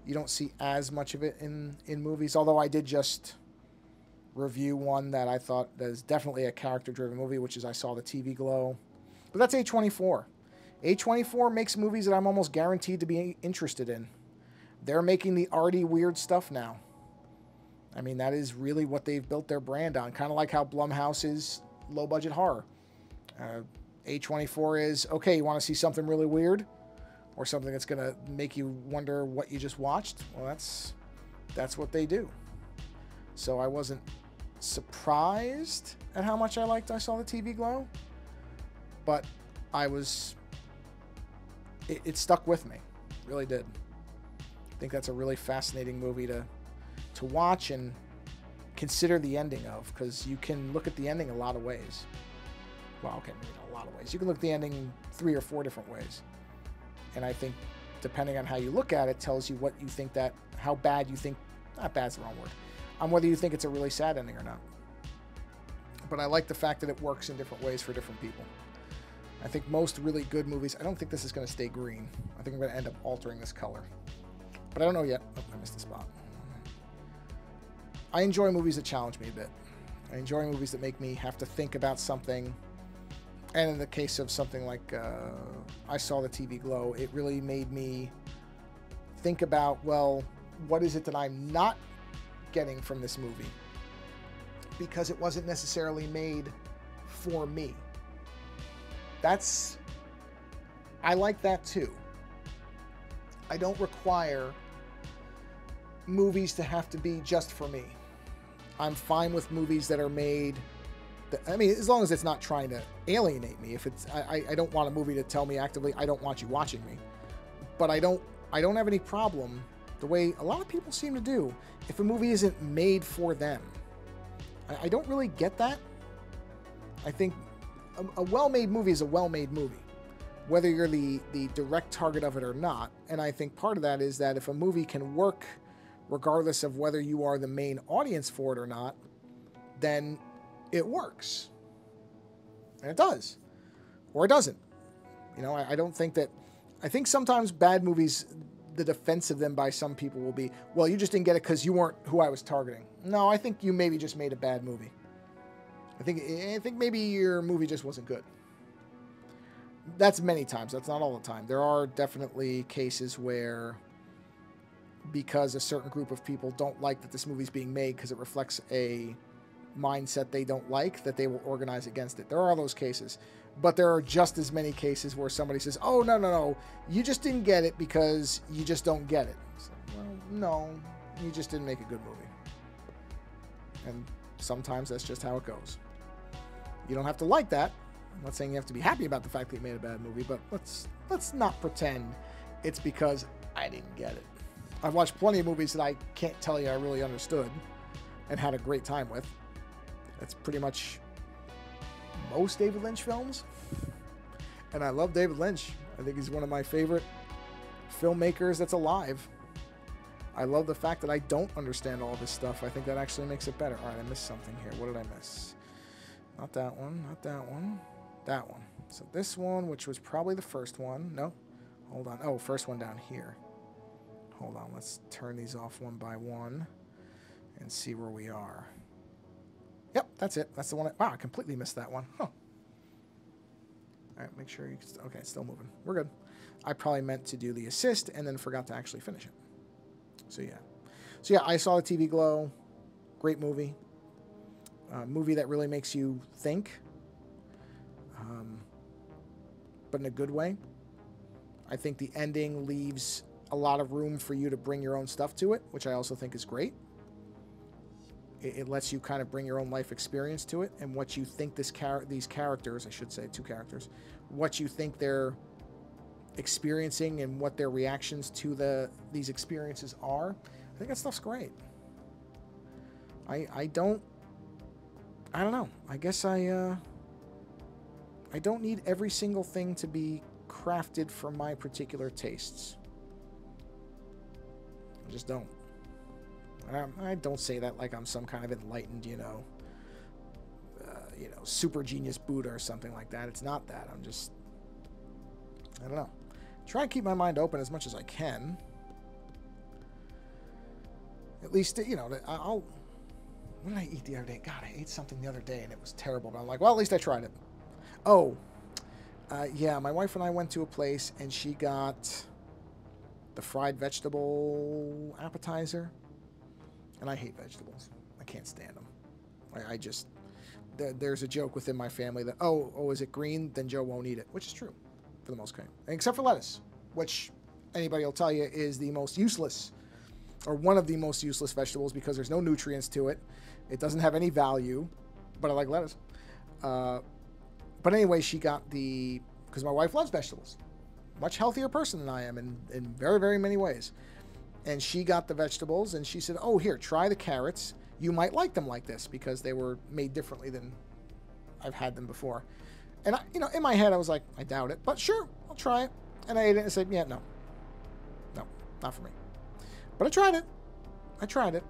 You don't see as much of it in movies, although I did just review one that I thought that is definitely a character-driven movie, which is I Saw the TV Glow. But that's A24. A24 makes movies that I'm almost guaranteed to be interested in. They're making the arty, weird stuff now. I mean, that is really what they've built their brand on. Kind of like how Blumhouse is low-budget horror. A24 is, okay, you want to see something really weird? Or something that's going to make you wonder what you just watched? Well, that's what they do. So I wasn't surprised at how much I liked I Saw the TV Glow. But I was... It stuck with me. It really did. I think that's a really fascinating movie to watch and consider the ending of, because you can look at the ending a lot of ways. Well, okay, maybe not a lot of ways. You can look at the ending 3 or 4 different ways. And I think depending on how you look at it tells you what you think how bad you think, not bad's the wrong word, on whether you think it's a really sad ending or not. But I like the fact that it works in different ways for different people. I think most really good movies, I don't think this is going to stay green. I think I'm going to end up altering this color. But I don't know yet. Oh, I missed a spot. I enjoy movies that challenge me a bit. I enjoy movies that make me have to think about something. And in the case of something like I Saw the TV Glow, it really made me think about, well, what is it that I'm not getting from this movie? Because it wasn't necessarily made for me. I like that too. I don't require movies to have to be just for me. I'm fine with movies that are made... I mean, as long as it's not trying to alienate me. If it's, I don't want a movie to tell me actively, I don't want you watching me. But I don't have any problem, the way a lot of people seem to do, if a movie isn't made for them. I don't really get that. I think a well-made movie is a well-made movie, whether you're the direct target of it or not. And I think part of that is that if a movie can work regardless of whether you are the main audience for it or not, then it works. And it does. Or it doesn't. You know, I don't think that... I think sometimes bad movies, the defense of them by some people will be, well, you just didn't get it because you weren't who I was targeting. No, I think you maybe just made a bad movie. I think maybe your movie just wasn't good. That's many times. That's not all the time. There are definitely cases where, because a certain group of people don't like that this movie's being made because it reflects a mindset they don't like, that they will organize against it. There are those cases. But there are just as many cases where somebody says, oh, no, you just didn't get it because you just don't get it. So, well, no, you just didn't make a good movie. And sometimes that's just how it goes. You don't have to like that. I'm not saying you have to be happy about the fact that you made a bad movie, but let's not pretend it's because I didn't get it. I've watched plenty of movies that I can't tell you I really understood and had a great time with. That's pretty much most David Lynch films. And I love David Lynch. I think he's one of my favorite filmmakers that's alive. I love the fact that I don't understand all this stuff. I think that actually makes it better. All right, I missed something here. What did I miss? Not that one, not that one, that one. So this one, which was probably the first one. No, hold on. Oh, first one down here. Hold on, let's turn these off one by one and see where we are. Yep, that's it. That's the one. Wow, I completely missed that one. Huh. All right, make sure you... Okay, it's still moving. We're good. I probably meant to do the assist and then forgot to actually finish it. So, yeah. So, yeah, I saw the TV Glow. Great movie. Movie that really makes you think. But in a good way. I think the ending leaves a lot of room for you to bring your own stuff to it, which I also think is great. It lets you kind of bring your own life experience to it and what you think these characters, I should say 2 characters, what you think they're experiencing and what their reactions to these experiences are. I think that stuff's great. I don't know. I guess I don't need every single thing to be crafted for my particular tastes. I just don't. I don't say that like I'm some kind of enlightened, super genius Buddha or something like that. It's not that. I'm just, I don't know. Try and keep my mind open as much as I can. At least, what did I eat the other day? God, I ate something the other day and it was terrible. But I'm like, well, at least I tried it. Oh, yeah, my wife and I went to a place and she got the fried vegetable appetizer. And I hate vegetables. I can't stand them. I just... There's a joke within my family that, oh, is it green? Then Joe won't eat it. Which is true, for the most part. Except for lettuce, which anybody will tell you is the most useless, or one of the most useless vegetables because there's no nutrients to it. It doesn't have any value, but I like lettuce. But anyway, she got because my wife loves vegetables. Much healthier person than I am in very, very many ways. And she got the vegetables, and she said, oh, here, try the carrots. You might like them like this because they were made differently than I've had them before. And, in my head, I was like, I doubt it. But sure, I'll try it. And I ate it and said, yeah, no. No, not for me. But I tried it.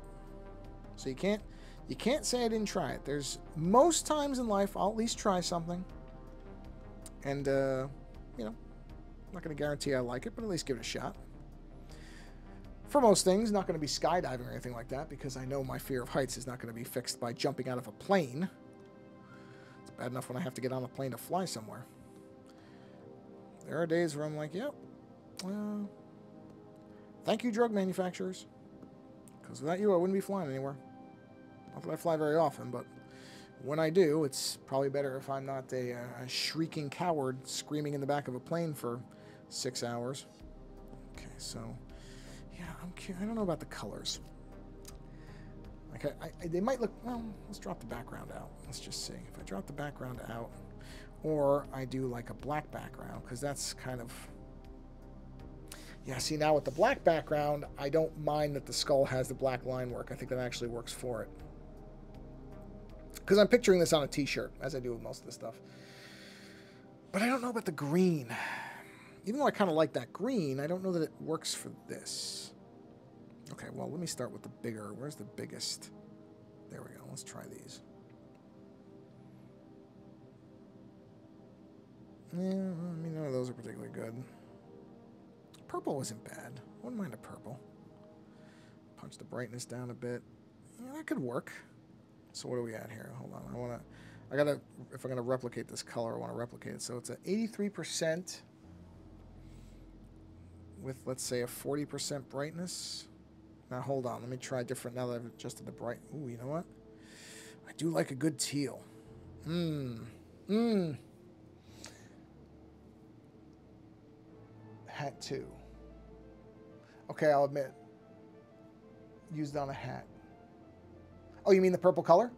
So you can't say I didn't try it. There's most times in life, I'll at least try something. And, I'm not going to guarantee I like it, but at least give it a shot. For most things, not going to be skydiving or anything like that because I know my fear of heights is not going to be fixed by jumping out of a plane. It's bad enough when I have to get on a plane to fly somewhere. There are days where I'm like, yep, thank you, drug manufacturers. Because without you, I wouldn't be flying anywhere. Not that I fly very often, but when I do, it's probably better if I'm not a shrieking coward screaming in the back of a plane for 6 hours. Okay, so... yeah, I don't know about the colors. Like, they might look... well, let's drop the background out. Let's just see. If I drop the background out, or I do, like, a black background, because that's kind of... yeah, see, now with the black background, I don't mind that the skull has the black line work. I think that actually works for it. Because I'm picturing this on a t-shirt, as I do with most of this stuff. But I don't know about the green. Even though I kind of like that green, I don't know that it works for this. Okay, well, let me start with the bigger. Where's the biggest? There we go. Let's try these. Yeah, I mean, none of those are particularly good. Purple isn't bad. Wouldn't mind a purple. Punch the brightness down a bit. Yeah, that could work. So what are we at here? Hold on. If I'm gonna replicate this color, I want to replicate it. So it's an 83% with, let's say, a 40% brightness. Now hold on, let me try different. Now that I've adjusted the bright. Ooh, you know what? I do like a good teal. Hat 2. Okay, I'll admit. Used on a hat. Oh, you mean the purple color?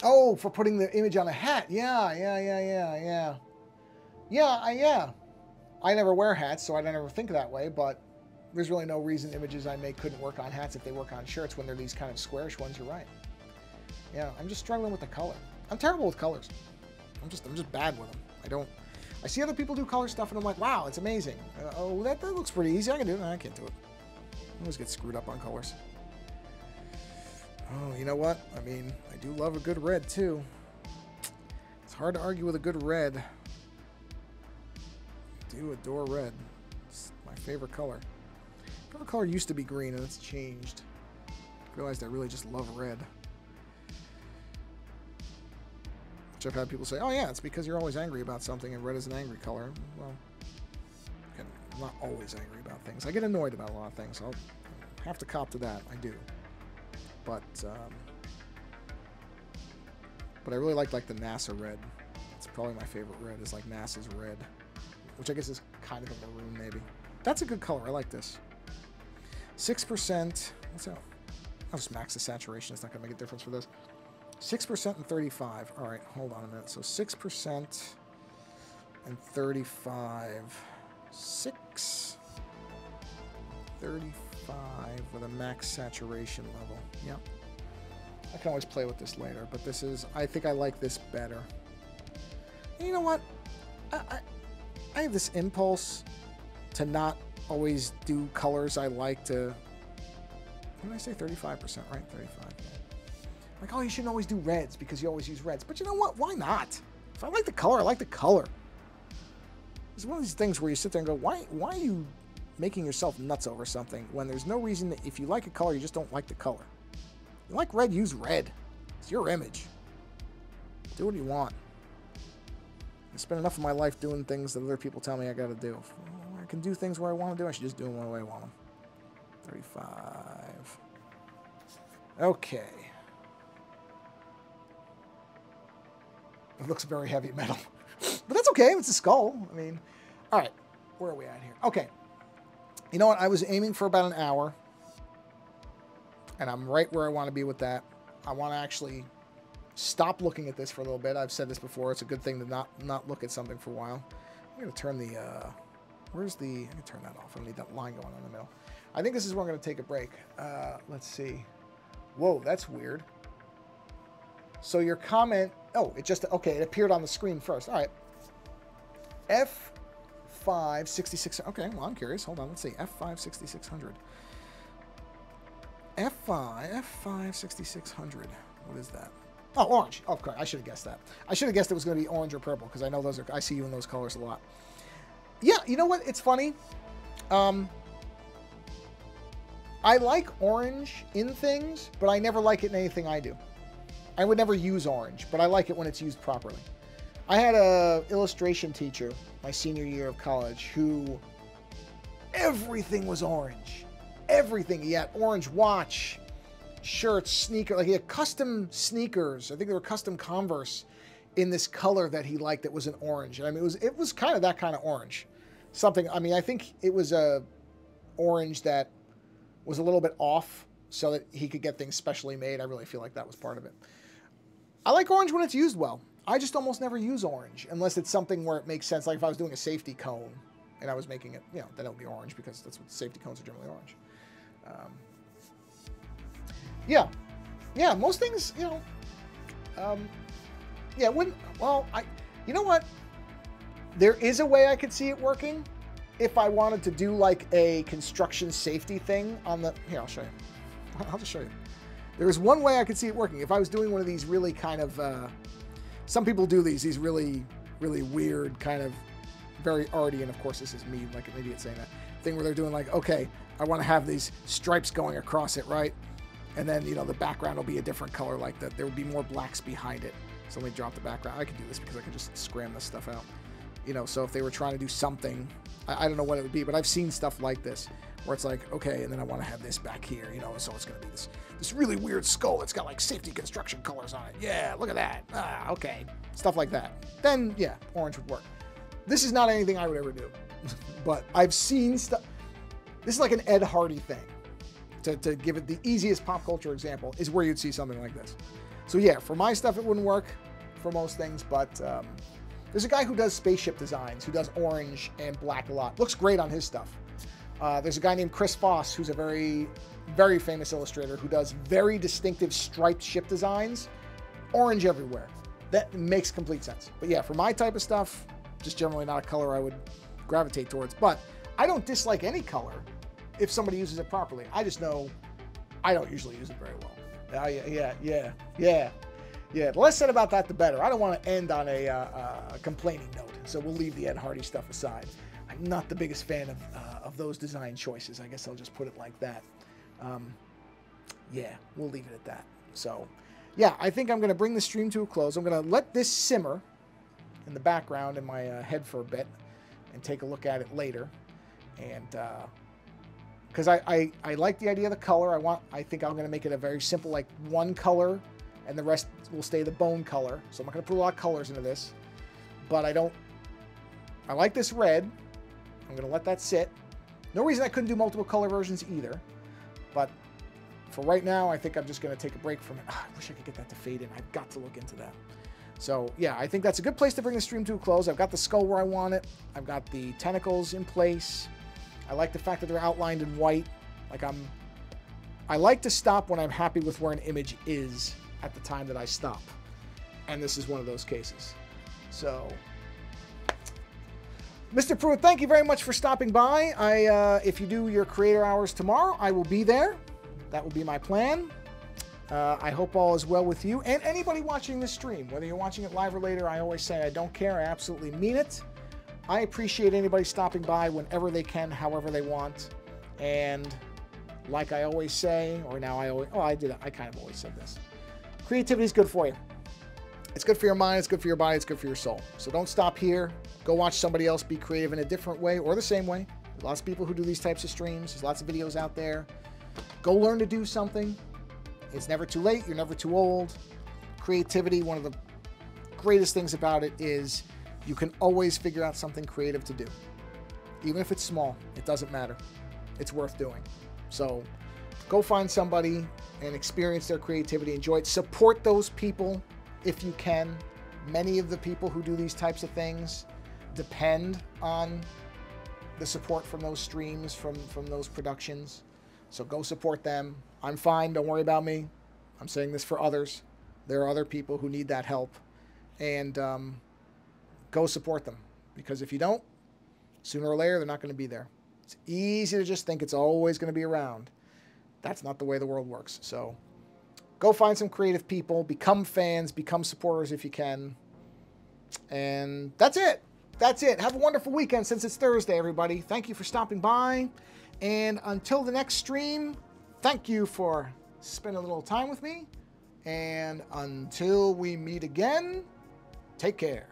Oh, for putting the image on a hat. Yeah. I never wear hats, so I don't ever think that way, but there's really no reason images I make couldn't work on hats if they work on shirts when they're these kind of squarish ones. You're right. Yeah, I'm just struggling with the color. I'm terrible with colors. I'm just bad with them. I see other people do color stuff, and I'm like, wow, it's amazing. Oh, that looks pretty easy. I can do it. No, I can't do it. I always get screwed up on colors. Oh, you know what? I mean, I do love a good red, too. It's hard to argue with a good red. I do adore red. It's my favorite color. Favorite color used to be green, and it's changed. I realized I really just love red. Which I've had people say, oh yeah, it's because you're always angry about something, and red is an angry color. Well, again, I'm not always angry about things. I get annoyed about a lot of things. I'll have to cop to that. I do. But I really like the NASA red. It's probably my favorite red, is like NASA's red, which I guess is kind of a maroon maybe. That's a good color. I like this. 6%. What's that? I'll just max the saturation. It's not going to make a difference for this. 6% and 35. All right, hold on a minute. So 6% and 35. 6. 35 with a max saturation level. Yep. I can always play with this later, but this is, I think I like this better. And you know what? I have this impulse to not always do colors I like to... What did I say? 35%, right? 35. Yeah. Like, oh, you shouldn't always do reds because you always use reds. But you know what? Why not? If I like the color, I like the color. It's one of these things where you sit there and go, why are you making yourself nuts over something when there's no reason that if you like a color, you just don't like the color? You like red, use red. It's your image. Do what you want. I spend enough of my life doing things that other people tell me I gotta do. If I can do things where I want to do, I should just do them the way I want them. 35. Okay. It looks very heavy metal. But that's okay. It's a skull. I mean, all right. Where are we at here? Okay. You know what? I was aiming for about an hour. And I'm right where I want to be with that. I want to actually stop looking at this for a little bit. I've said this before. It's a good thing to not look at something for a while. I'm going to turn the... where's the... I'm going to turn that off. I don't need that line going on in the middle. I think this is where I'm going to take a break. Let's see. Whoa, that's weird. So your comment... Oh, it just... Okay, it appeared on the screen first. All right. F5 6600. Okay, well, I'm curious. Hold on. Let's see. F5 6600. F5 6600. What is that? Oh, orange. Oh, okay. I should have guessed that. I should have guessed it was going to be orange or purple because I know those are... I see you in those colors a lot. Yeah, you know what? It's funny. I like orange in things, but I never like it in anything I do. I would never use orange, but I like it when it's used properly. I had an illustration teacher my senior year of college who everything was orange. Everything. He had orange watch, shirts, sneakers. Like he had custom sneakers. I think they were custom Converse in this color that he liked that was an orange. I mean, it was kind of that kind of orange. Something, I mean, I think it was a orange that was a little bit off so that he could get things specially made. I really feel like that was part of it. I like orange when it's used well. I just almost never use orange unless it's something where it makes sense. Like if I was doing a safety cone and I was making it, you know, then it would be orange because that's what safety cones are generally orange. Yeah. yeah, most things, you know, yeah, wouldn't, well, you know what? There is a way I could see it working if I wanted to do like a construction safety thing on the, here, I'll show you. I'll just show you. There is one way I could see it working. If I was doing one of these really kind of, some people do these really, really weird kind of very arty, and of course this is me like an idiot saying that, thing where they're doing like, okay, I want to have these stripes going across it, right? And then, you know, the background will be a different color like that. There would be more blacks behind it. So let me drop the background. I can do this because I can just scram this stuff out. You know, so if they were trying to do something, I don't know what it would be, but I've seen stuff like this where it's like, okay, and then I want to have this back here, you know, so it's going to be this really weird skull. It's got like safety construction colors on it. Yeah, look at that. Ah, okay. Stuff like that. Then, yeah, orange would work. This is not anything I would ever do, but I've seen stuff. This is like an Ed Hardy thing. To give it the easiest pop culture example is where you'd see something like this. So yeah, for my stuff, it wouldn't work for most things, but there's a guy who does spaceship designs, who does orange and black a lot. Looks great on his stuff. There's a guy named Chris Foss, who's a very, very famous illustrator who does very distinctive striped ship designs, orange everywhere. That makes complete sense. But yeah, for my type of stuff, just generally not a color I would gravitate towards. But I don't dislike any color if somebody uses it properly. I just know I don't usually use it very well. Yeah. The less said about that, the better. I don't want to end on a complaining note, so we'll leave the Ed Hardy stuff aside. I'm not the biggest fan of those design choices. I guess I'll just put it like that. Yeah, we'll leave it at that. So, yeah, I think I'm going to bring the stream to a close. I'm going to let this simmer in the background in my head for a bit and take a look at it later. And because I like the idea of the color. I think I'm going to make it a very simple, like one color, and the rest will stay the bone color. So I'm not going to put a lot of colors into this. But I like this red. I'm going to let that sit. No reason I couldn't do multiple color versions either. But for right now, I think I'm just going to take a break from it. I wish I could get that to fade in. I've got to look into that. So yeah, I think that's a good place to bring the stream to a close. I've got the skull where I want it. I've got the tentacles in place. I like the fact that they're outlined in white. I like to stop when I'm happy with where an image is at the time that I stop. And this is one of those cases. So, Mr. Pruitt, thank you very much for stopping by. If you do your creator hours tomorrow, I will be there. That will be my plan. I hope all is well with you and anybody watching this stream. Whether you're watching it live or later, I always say I don't care. I absolutely mean it. I appreciate anybody stopping by whenever they can, however they want. And like I always say, or now I kind of always said this. Creativity is good for you. It's good for your mind, it's good for your body, it's good for your soul. So don't stop here. Go watch somebody else be creative in a different way or the same way. There's lots of people who do these types of streams. There's lots of videos out there. Go learn to do something. It's never too late. You're never too old. Creativity, one of the greatest things about it is you can always figure out something creative to do. Even if it's small, it doesn't matter. It's worth doing. So go find somebody and experience their creativity. Enjoy it. Support those people if you can. Many of the people who do these types of things depend on the support from those streams, from those productions. So go support them. I'm fine. Don't worry about me. I'm saying this for others. There are other people who need that help. And go support them. Because if you don't, sooner or later, they're not going to be there. It's easy to just think it's always going to be around. That's not the way the world works. So go find some creative people. Become fans. Become supporters if you can. And that's it. That's it. Have a wonderful weekend since it's Thursday, everybody. Thank you for stopping by. And until the next stream, thank you for spending a little time with me. And until we meet again, take care.